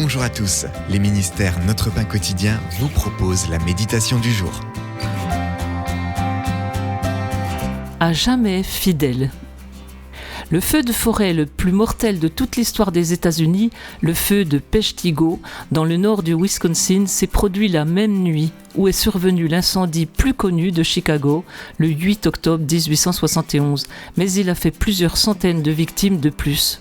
Bonjour à tous, les ministères Notre Pain Quotidien vous proposent la méditation du jour. À jamais fidèle. Le feu de forêt le plus mortel de toute l'histoire des États-Unis, le feu de Peshtigo, dans le nord du Wisconsin, s'est produit la même nuit où est survenu l'incendie plus connu de Chicago, le 8 octobre 1871, mais il a fait plusieurs centaines de victimes de plus.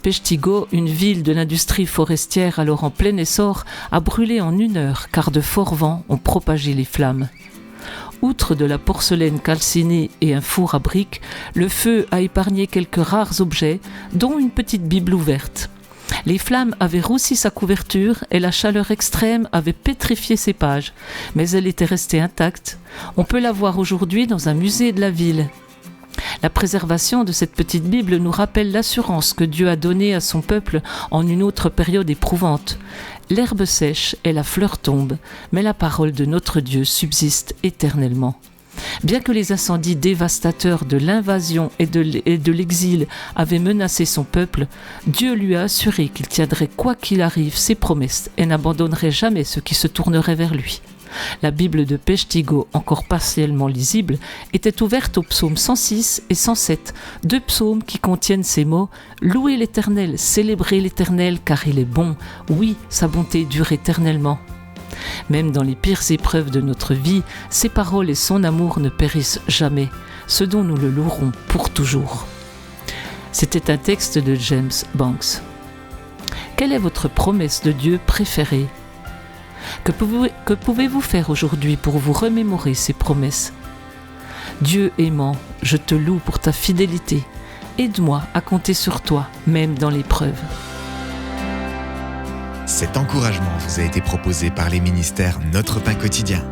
Peshtigo, une ville de l'industrie forestière alors en plein essor, a brûlé en 1 heure car de forts vents ont propagé les flammes. Outre de la porcelaine calcinée et un four à briques, le feu a épargné quelques rares objets, dont une petite Bible ouverte. Les flammes avaient roussi sa couverture et la chaleur extrême avait pétrifié ses pages, mais elle était restée intacte. On peut la voir aujourd'hui dans un musée de la ville. La préservation de cette petite Bible nous rappelle l'assurance que Dieu a donnée à son peuple en une autre période éprouvante. L'herbe sèche et la fleur tombe, mais la parole de notre Dieu subsiste éternellement. Bien que les incendies dévastateurs de l'invasion et de l'exil avaient menacé son peuple, Dieu lui a assuré qu'il tiendrait quoi qu'il arrive ses promesses et n'abandonnerait jamais ceux qui se tourneraient vers lui. La Bible de Peshtigo, encore partiellement lisible, était ouverte aux psaumes 106 et 107, 2 psaumes qui contiennent ces mots « Louez l'Éternel, célébrez l'Éternel, car il est bon, oui, sa bonté dure éternellement ». Même dans les pires épreuves de notre vie, ses paroles et son amour ne périssent jamais, ce dont nous le louerons pour toujours. C'était un texte de James Banks. Quelle est votre promesse de Dieu préférée ? Que pouvez-vous faire aujourd'hui pour vous remémorer ces promesses ? Dieu aimant, je te loue pour ta fidélité. Aide-moi à compter sur toi, même dans l'épreuve. Cet encouragement vous a été proposé par les ministères Notre Pain Quotidien.